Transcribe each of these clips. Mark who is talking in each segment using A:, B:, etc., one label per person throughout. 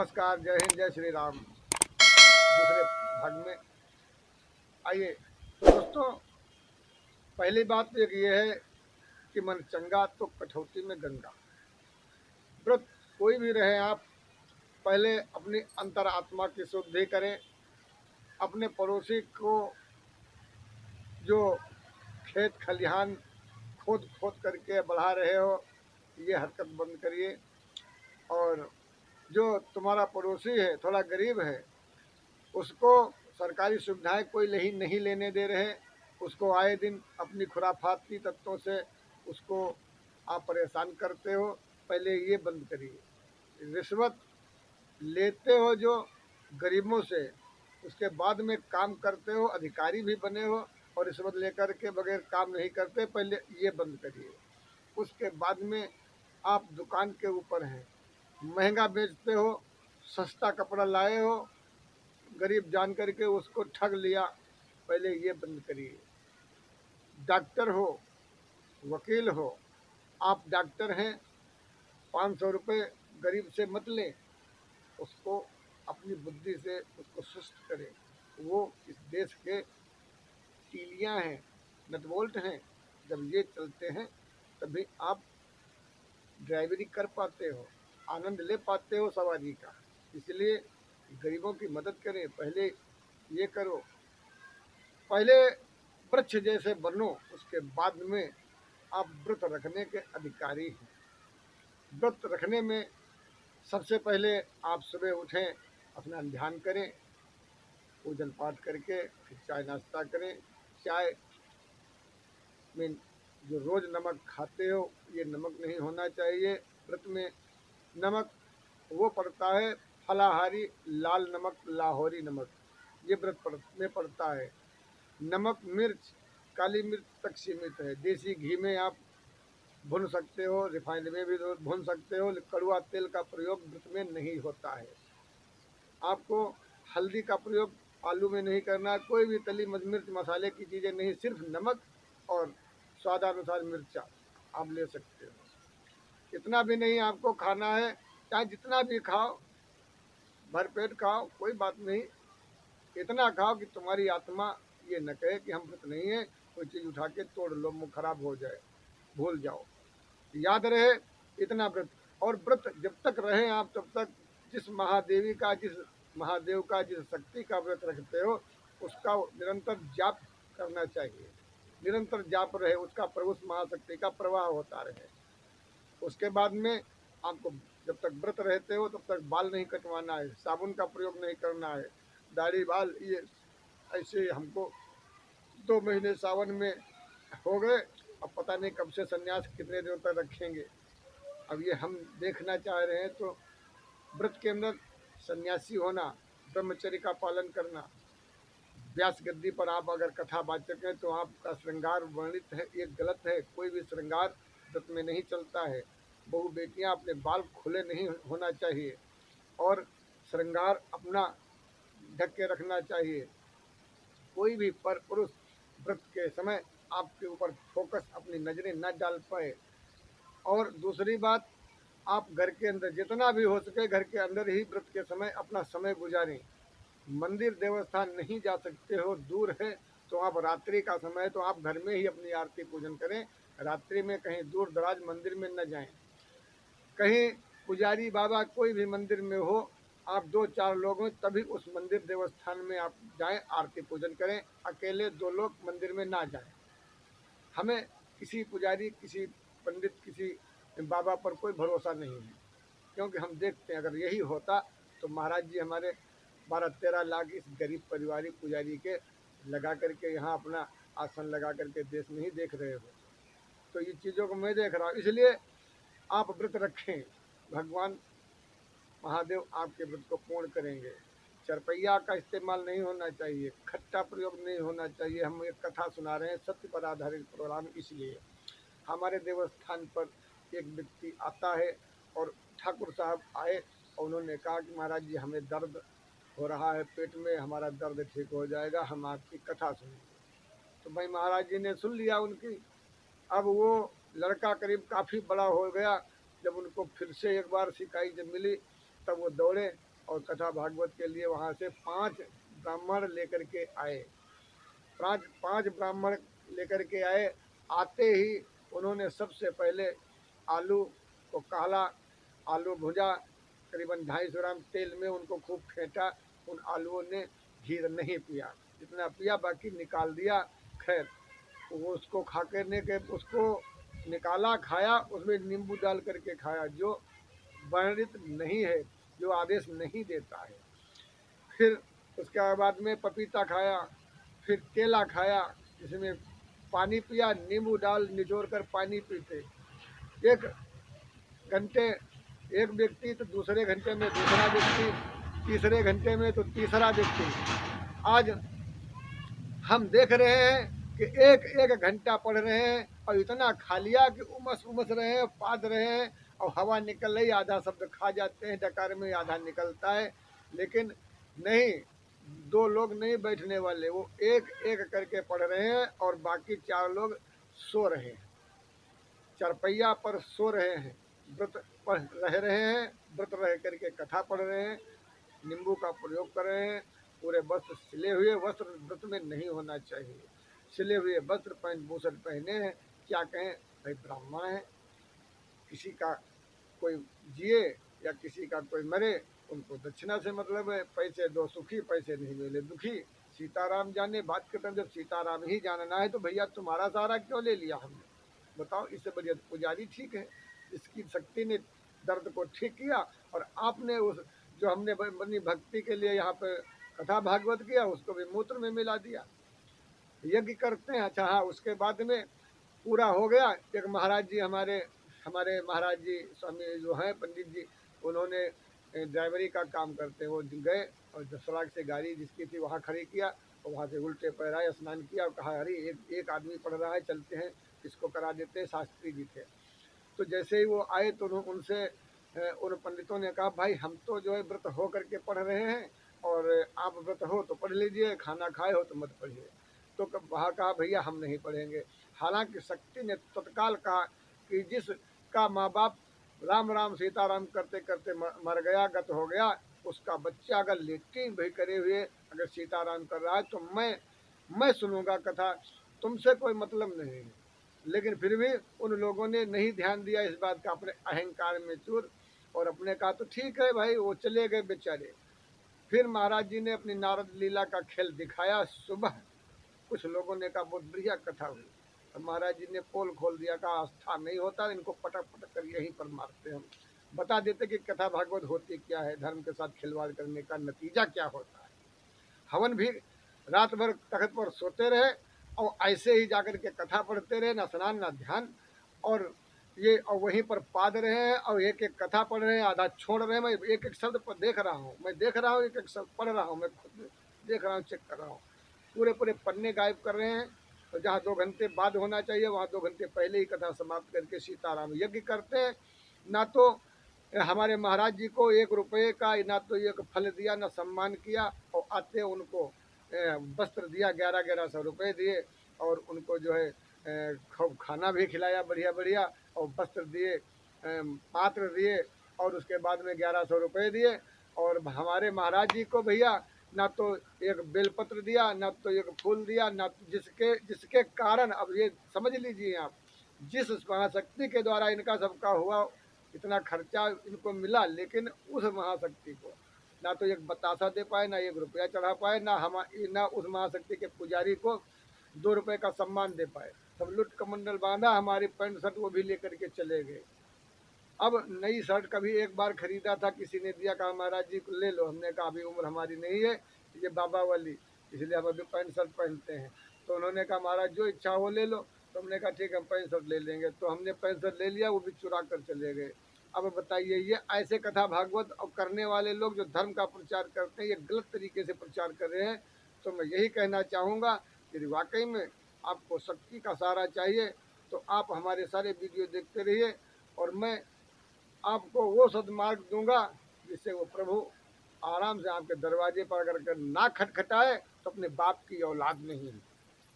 A: नमस्कार, जय हिंद, जय श्री राम। दूसरे भाग में आइए। तो दोस्तों, पहली बात तो एक ये है कि मन चंगा तो कठौती में गंगा। व्रत कोई भी रहे आप, पहले अपनी अंतरात्मा की शुद्धि करें। अपने पड़ोसी को जो खेत खलिहान खोद खोद करके बढ़ा रहे हो, ये हरकत बंद करिए। और जो तुम्हारा पड़ोसी है, थोड़ा गरीब है, उसको सरकारी सुविधाएं कोई नहीं लेने दे रहे, उसको आए दिन अपनी खुराफाती तत्वों से उसको आप परेशान करते हो, पहले ये बंद करिए। रिश्वत लेते हो जो गरीबों से, उसके बाद में काम करते हो, अधिकारी भी बने हो और रिश्वत लेकर के बगैर काम नहीं करते, पहले ये बंद करिए। उसके बाद में आप दुकान के ऊपर हैं, महंगा बेचते हो, सस्ता कपड़ा लाए हो, गरीब जान करके उसको ठग लिया, पहले ये बंद करिए। डॉक्टर हो, वकील हो, आप डॉक्टर हैं, 500 रुपये गरीब से मत लें, उसको अपनी बुद्धि से उसको सुस्त करें। वो इस देश के तीलियां हैं, नटबोल्ट हैं। जब ये चलते हैं तभी आप ड्राइवरी कर पाते हो, आनंद ले पाते हो सवारी का। इसलिए गरीबों की मदद करें, पहले ये करो। पहले वृक्ष जैसे बनो, उसके बाद में आप व्रत रखने के अधिकारी हैं। व्रत रखने में सबसे पहले आप सुबह उठें, अपना ध्यान करें, पूजन पाठ करके फिर चाय नाश्ता करें। चाय में जो रोज़ नमक खाते हो, ये नमक नहीं होना चाहिए। व्रत में नमक वो पड़ता है फलाहारी लाल नमक, लाहौरी नमक, ये व्रत में पड़ता है। नमक मिर्च काली मिर्च तक सीमित है। देसी घी में आप भून सकते हो, रिफाइंड में भी भून सकते हो, कड़वा तेल का प्रयोग व्रत में नहीं होता है। आपको हल्दी का प्रयोग आलू में नहीं करना, कोई भी तली मिर्च मसाले की चीज़ें नहीं, सिर्फ नमक और स्वादानुसार मिर्चा आप ले सकते हो। इतना भी नहीं आपको खाना है, चाहे जितना भी खाओ, भरपेट खाओ, कोई बात नहीं। इतना खाओ कि तुम्हारी आत्मा ये न कहे कि हम व्रत नहीं है, कोई चीज़ उठा के तोड़ लो, मुँह खराब हो जाए, भूल जाओ। याद रहे इतना व्रत। और व्रत जब तक रहे आप, तब तक जिस महादेव का जिस शक्ति का व्रत रखते हो, उसका निरंतर जाप करना चाहिए। निरंतर जाप रहे, उसका उस महाशक्ति का प्रवाह होता रहे। उसके बाद में आपको जब तक व्रत रहते हो तब तक बाल नहीं कटवाना है, साबुन का प्रयोग नहीं करना है, दाढ़ी बाल ये ऐसे। हमको 2 महीने सावन में हो गए, अब पता नहीं कब से सन्यास कितने दिनों तक रखेंगे। अब ये हम देखना चाह रहे हैं। तो व्रत के अंदर सन्यासी होना, ब्रह्मचर्य का पालन करना। व्यास गद्दी पर आप अगर कथा वाचक हैं तो आपका श्रृंगार वर्णित है, ये गलत है। कोई भी श्रृंगार व्रत में नहीं चलता है। बहु बेटियां अपने बाल खुले नहीं होना चाहिए और श्रृंगार अपना ढक के रखना चाहिए। कोई भी पर पुरुष व्रत के समय आपके ऊपर फोकस अपनी नजरें न डाल पाए। और दूसरी बात, आप घर के अंदर जितना भी हो सके घर के अंदर ही व्रत के समय अपना समय गुजारें। मंदिर देवस्थान नहीं जा सकते हो, दूर है, तो आप रात्रि का समय तो आप घर में ही अपनी आरती पूजन करें। रात्रि में कहीं दूर दराज मंदिर में न जाएं। कहीं पुजारी बाबा कोई भी मंदिर में हो, आप 2-4 लोग हैं तभी उस मंदिर देवस्थान में आप जाएं, आरती पूजन करें। अकेले 2 लोग मंदिर में ना जाएं। हमें किसी पुजारी, किसी पंडित, किसी बाबा पर कोई भरोसा नहीं है, क्योंकि हम देखते हैं अगर यही होता तो महाराज जी हमारे 12-13 लाख इस गरीब पारिवारिक पुजारी के लगा करके यहाँ अपना आसन लगा करके देश नहीं देख रहे हो। तो ये चीज़ों को मैं देख रहा हूँ, इसलिए आप व्रत रखें, भगवान महादेव आपके व्रत को पूर्ण करेंगे। चरपैया का इस्तेमाल नहीं होना चाहिए, खट्टा प्रयोग नहीं होना चाहिए। हम एक कथा सुना रहे हैं, सत्य पर आधारित प्रोग्राम, इसलिए हमारे देवस्थान पर एक व्यक्ति आता है और ठाकुर साहब आए और उन्होंने कहा कि महाराज जी हमें दर्द हो रहा है पेट में, हमारा दर्द ठीक हो जाएगा, हम आपकी कथा सुनेंगे। तो भाई महाराज जी ने सुन लिया उनकी। अब वो लड़का करीब काफ़ी बड़ा हो गया, जब उनको फिर से एक बार शिकायत जब मिली तब वो दौड़े और कथा भागवत के लिए वहाँ से 5 ब्राह्मण लेकर के आए। पांच ब्राह्मण लेकर के आए। आते ही उन्होंने सबसे पहले आलू को काला, आलू भुजा, करीबन 250 ग्राम तेल में उनको खूब फेंटा। उन आलूओं ने घी नहीं पिया, जितना पिया बाकी निकाल दिया। खैर वो उसको खा करने के उसको निकाला, खाया, उसमें नींबू डाल करके खाया, जो वर्णित नहीं है, जो आदेश नहीं देता है। फिर उसके बाद में पपीता खाया, फिर केला खाया, जिसमें पानी पिया, नींबू डाल निचोड़ कर पानी पीते। एक घंटे एक व्यक्ति तो दूसरे घंटे में दूसरा व्यक्ति, तीसरे घंटे में तो तीसरा व्यक्ति। आज हम देख रहे हैं कि एक एक घंटा पढ़ रहे हैं और इतना खा लिया कि उमस उमस रहे हैं, पाद रहे हैं, और हवा निकल रही, आधा शब्द खा जाते हैं, डकार में आधा निकलता है। लेकिन नहीं, 2 लोग नहीं बैठने वाले, वो एक एक करके पढ़ रहे हैं और बाकी 4 लोग सो रहे हैं, चरपैया पर सो रहे हैं, व्रत पढ़ रहे हैं, व्रत रह करके कथा पढ़ रहे हैं, नींबू का प्रयोग कर रहे हैं। पूरे वस्त्र, सिले हुए वस्त्र व्रत में नहीं होना चाहिए। सिले हुए वस्त्र पहन भूषण पहने हैं, क्या कहें भाई, ब्राह्मण है, किसी का कोई जिए या किसी का कोई मरे, उनको दक्षिणा से मतलब है। पैसे दो सुखी, पैसे नहीं मिले दुखी। सीताराम जाने बात करते हैं, जब सीताराम ही जानना है तो भैया तुम्हारा सहारा क्यों ले लिया हमने, बताओ। इससे बढ़िया पुजारी ठीक है, जिसकी शक्ति ने दर्द को ठीक किया, और आपने उस जो हमने अपनी भक्ति के लिए यहाँ पे कथा भागवत किया, उसको भी मूत्र में मिला दिया। यज्ञ करते हैं। अच्छा हाँ, उसके बाद में पूरा हो गया। एक महाराज जी, हमारे हमारे महाराज जी स्वामी जो हैं पंडित जी, उन्होंने ड्राइवरी का काम करते हैं। वो गए और सड़क से गाड़ी जिसकी थी वहाँ खड़ी किया, और वहाँ से उल्टे पैर आए, स्नान किया और कहा अरे एक आदमी पढ़ रहा है, चलते हैं इसको करा देते हैं। शास्त्री जी थे। तो जैसे ही वो आए तो उनसे उन पंडितों ने कहा भाई हम तो जो है व्रत हो करके पढ़ रहे हैं, और आप व्रत हो तो पढ़ लीजिए, खाना खाए हो तो मत पढ़िए। तो वहाँ कहा भैया हम नहीं पढ़ेंगे। हालांकि शक्ति ने तत्काल कहा कि जिसका माँ बाप राम राम सीताराम करते करते मर गया, गत हो गया, उसका बच्चा अगर लेट्रिन भी करे हुए अगर सीताराम कर रहा है तो मैं सुनूंगा कथा, तुमसे कोई मतलब नहीं है। लेकिन फिर भी उन लोगों ने नहीं ध्यान दिया इस बात का, अपने अहंकार में चूर, और अपने कहा तो ठीक है भाई, वो चले गए बेचारे। फिर महाराज जी ने अपनी नारद लीला का खेल दिखाया। सुबह कुछ लोगों ने कहा बहुत बढ़िया कथा हुई, तो महाराज जी ने पोल खोल दिया, कहा आस्था नहीं होता, इनको पटक पटक कर यहीं पर मारते हम, बता देते कि कथा भागवत होती क्या है, धर्म के साथ खिलवाड़ करने का नतीजा क्या होता है। हवन भी रात भर तख्त पर सोते रहे और ऐसे ही जाकर के कथा पढ़ते रहे, ना स्नान ना ध्यान, और ये और वहीं पर पाद रहे हैं और एक एक कथा पढ़ रहे हैं, आधा छोड़ रहे हैं। मैं एक एक शब्द पर देख रहा हूँ, मैं देख रहा हूँ, एक एक शब्द पढ़ रहा हूँ, मैं खुद देख रहा हूँ, चेक कर रहा हूँ। पूरे पूरे पन्ने गायब कर रहे हैं। तो जहाँ 2 घंटे बाद होना चाहिए वहाँ 2 घंटे पहले ही कथा समाप्त करके सीताराम यज्ञ करते हैं। ना तो हमारे महाराज जी को 1 रुपये का ना तो एक फल दिया, ना सम्मान किया, और आते उनको वस्त्र दिया, 1100 रुपये दिए, और उनको जो है खूब खाना भी खिलाया बढ़िया बढ़िया, और वस्त्र दिए, पात्र दिए, और उसके बाद में 1100 रुपये दिए। और हमारे महाराज जी को भैया ना तो एक बेलपत्र दिया, ना तो एक फूल दिया, ना जिसके जिसके कारण, अब ये समझ लीजिए आप, जिस महाशक्ति के द्वारा इनका सबका हुआ, इतना खर्चा इनको मिला, लेकिन उस महाशक्ति को ना तो एक बतासा दे पाए, ना 1 रुपया चढ़ा पाए, ना उस महाशक्ति के पुजारी को 2 रुपये का सम्मान दे पाए। सब लुट कमंडल बांधा, हमारी पैंट शर्ट वो भी लेकर के चले गए। अब नई शर्ट कभी एक बार खरीदा था, किसी ने दिया, कहा महाराज जी को ले लो। हमने कहा अभी उम्र हमारी नहीं है, ये बाबा वाली, इसलिए हम अभी पैंट शर्ट पहनते हैं। तो उन्होंने कहा महाराज जो इच्छा हो ले लो। तो हमने कहा ठीक है, हम पैंट शर्ट ले लेंगे। तो हमने पैंट शर्ट ले लिया, वो भी चुरा कर चले गए। अब बताइए, ये ऐसे कथा भागवत और करने वाले लोग जो धर्म का प्रचार करते हैं, ये गलत तरीके से प्रचार कर रहे हैं। तो मैं यही कहना चाहूँगा कि वाकई में आपको शक्ति का सहारा चाहिए तो आप हमारे सारे वीडियो देखते रहिए, और मैं आपको वो सदमार्ग दूंगा जिससे वो प्रभु आराम से आपके दरवाजे पर अगर ना खटखटाए तो अपने बाप की औलाद नहीं है,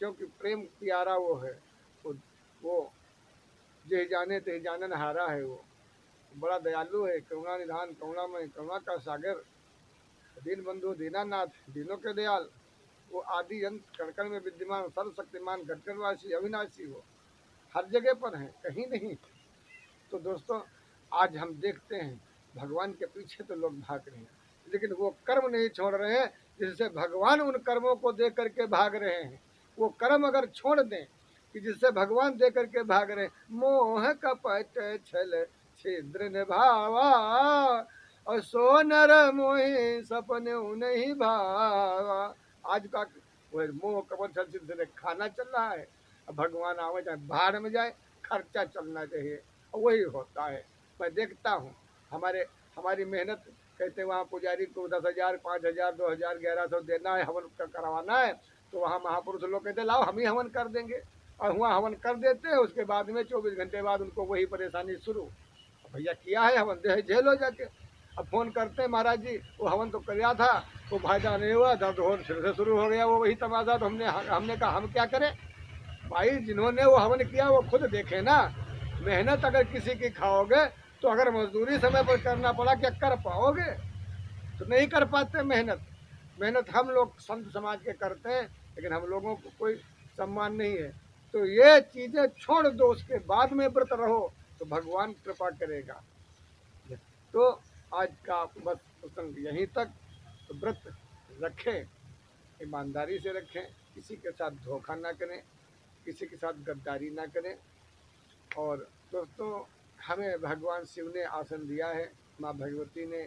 A: क्योंकि प्रेम प्यारा वो है। वो जे जाने ते जानन हारा है। वो बड़ा दयालु है, करुणा निधान, करुणामय, करुणा का सागर। दीन बंधु दीनानाथ दीनों के दयाल, वो आदि अंत कण कण में विद्यमान सर्वशक्तिमान घटकरवासी अविनाशी हो, हर जगह पर है, कहीं नहीं। तो दोस्तों आज हम देखते हैं भगवान के पीछे तो लोग भाग रहे हैं, लेकिन वो कर्म नहीं छोड़ रहे हैं जिससे भगवान उन कर्मों को दे करके भाग रहे हैं। वो कर्म अगर छोड़ दें कि जिससे भगवान दे करके भाग रहे हैं, मोह कपट छल छिद्र निभावा और सो नर मोहि सपने नहीं भावा। आज का वो मोह कपट छल छिद्र खाना चल रहा है, अब भगवान आवे चाहे बाहर में जाए, खर्चा चलना चाहिए, वही होता है। मैं देखता हूँ हमारी मेहनत, कहते हैं वहाँ पुजारी को 10,000 5,000 2,000 1100 देना है, हवन करवाना है, तो वहाँ महापुरुष लोग कहते लाओ हम ही हवन कर देंगे, और वहाँ हवन कर देते हैं। उसके बाद में 24 घंटे बाद उनको वही परेशानी शुरू, भैया किया है हवन, दे झेलो जाके। अब फोन करते हैं महाराज जी वो हवन तो किया था, वो फायदा नहीं हुआ, दर्द हो फिर से शुरू हो गया वो वही तमाशा। तो हमने कहा हम क्या करें भाई, जिन्होंने वो हवन किया वो खुद देखे ना। मेहनत अगर किसी की खाओगे तो अगर मजदूरी समय पर करना पड़ा क्या कर पाओगे? तो नहीं कर पाते। मेहनत हम लोग संत समाज के करते हैं, लेकिन हम लोगों को कोई सम्मान नहीं है। तो ये चीजें छोड़ दो, उसके बाद में व्रत रहो तो भगवान कृपा करेगा। तो आज का बस प्रसंग यहीं तक। तो व्रत रखें, ईमानदारी से रखें, किसी के साथ धोखा ना करें, किसी के साथ गद्दारी ना करें। और दोस्तों हमें भगवान शिव ने आसन दिया है, माँ भगवती ने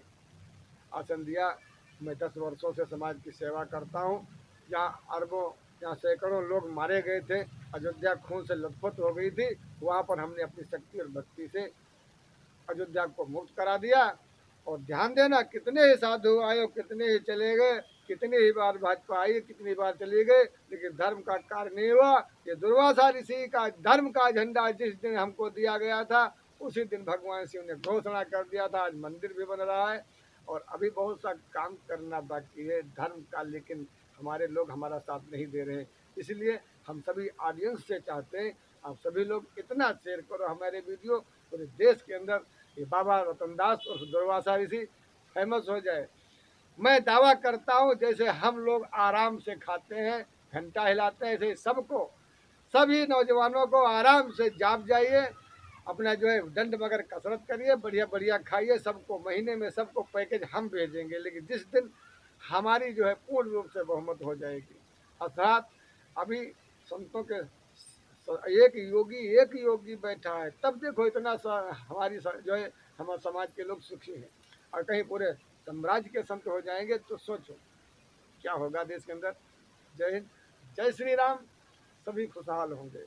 A: आसन दिया। मैं 10 वर्षों से समाज की सेवा करता हूँ। जहाँ सैकड़ों लोग मारे गए थे, अयोध्या खून से लथपथ हो गई थी, वहाँ पर हमने अपनी शक्ति और भक्ति से अयोध्या को मुक्त करा दिया। और ध्यान देना, कितने ही साधु आए, कितने ही चले गए, कितनी ही बार भाजपा आई, कितनी बार चली गए, लेकिन धर्म का कार्य नहीं हुआ। ये दुर्वासा ऋषि का धर्म का झंडा जिस दिन हमको दिया गया था, उसी दिन भगवान शिव ने घोषणा कर दिया था। आज मंदिर भी बन रहा है और अभी बहुत सा काम करना बाकी है धर्म का, लेकिन हमारे लोग हमारा साथ नहीं दे रहे। इसलिए हम सभी ऑडियंस से चाहते हैं आप सभी लोग इतना शेयर करो हमारे वीडियो, पूरे देश के अंदर ये बाबा रतनदास और दुर्वासा ऋषि फेमस हो जाए। मैं दावा करता हूँ जैसे हम लोग आराम से खाते हैं, घंटा हिलाते हैं, ऐसे सबको, सभी नौजवानों को आराम से जाप जाइए, अपना जो है दंड मगर कसरत करिए, बढ़िया बढ़िया खाइए। सबको महीने में सबको पैकेज हम भेजेंगे, लेकिन जिस दिन हमारी जो है पूर्ण रूप से बहुमत हो जाएगी, अर्थात अभी संतों के एक योगी बैठा है, तब देखो इतना हमारी जो है हमारे समाज के लोग सुखी हैं। और कहीं पूरे साम्राज्य के संत हो जाएंगे तो सोचो क्या होगा देश के अंदर। जय हिंद, जय श्री राम। सभी खुशहाल होंगे।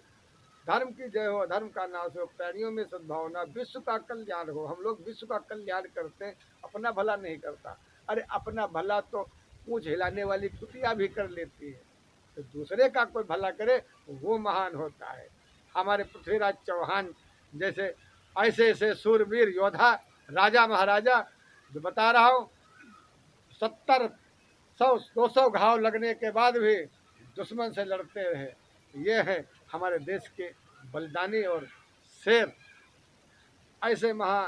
A: धर्म की जय हो, धर्म का नाश हो, प्राणियों में सद्भावना, विश्व का कल्याण हो। हम लोग विश्व का कल्याण करते हैं, अपना भला नहीं करता। अरे अपना भला तो पूंछ हिलाने वाली कुतिया भी कर लेती है, तो दूसरे का कोई भला करे वो महान होता है। हमारे पृथ्वीराज चौहान जैसे ऐसे ऐसे सूरवीर योद्धा, राजा महाराजा, जो बता रहा हूँ 70 100 200 घाव लगने के बाद भी दुश्मन से लड़ते रहे। ये है हमारे देश के बलिदानी और शेर। ऐसे महा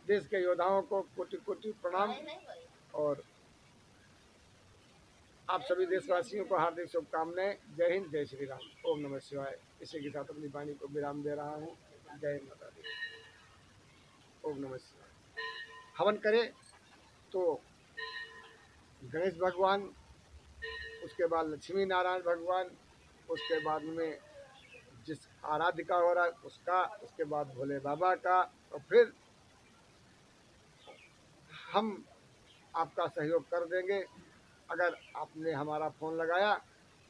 A: देश के योद्धाओं को कोटि कोटि प्रणाम। और आप सभी देशवासियों को हार्दिक शुभकामनाएं। जय हिंद, जय श्री राम, ओम नमः शिवाय। इसी के साथ अपनी वाणी को विराम दे रहा हूँ। जय माता दी, ओम नमः शिवाय। हवन करें तो गणेश भगवान, उसके बाद लक्ष्मी नारायण भगवान, उसके बाद में जिस आराध्य का हो रहा है उसका, उसके बाद भोले बाबा का, और फिर हम आपका सहयोग कर देंगे। अगर आपने हमारा फ़ोन लगाया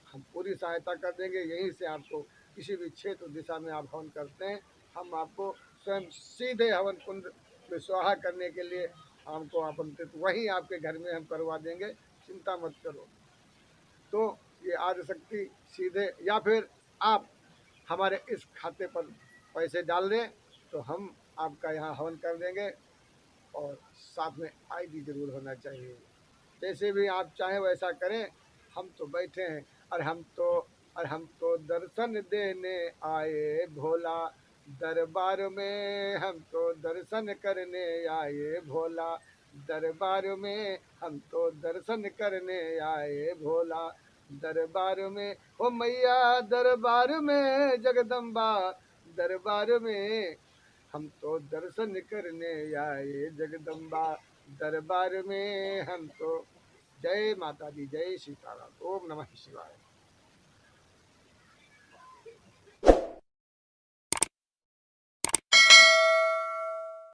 A: हम पूरी सहायता कर देंगे। यहीं से आपको किसी भी क्षेत्र दिशा में आप हवन करते हैं, हम आपको स्वयं सीधे हवन कुंड में स्वाहा करने के लिए हमको आमंत्रित वहीं आपके घर में हम करवा देंगे, चिंता मत करो। तो ये आदिशक्ति सीधे, या फिर आप हमारे इस खाते पर पैसे डाल दें तो हम आपका यहाँ हवन कर देंगे। और साथ में आईडी जरूर होना चाहिए। जैसे भी आप चाहें वैसा करें, हम तो बैठे हैं। और हम तो दर्शन देने आए भोला, दरबार में हम तो दर्शन करने आए भोला। दरबार में हम तो दर्शन करने आए भोला। दरबार में हो मैया दरबार में जगदम्बा, दरबार में हम तो दर्शन करने आए जगदम्बा। दरबार में हम तो। जय माता दी, जय सीताराम। ओम नमः शिवाय।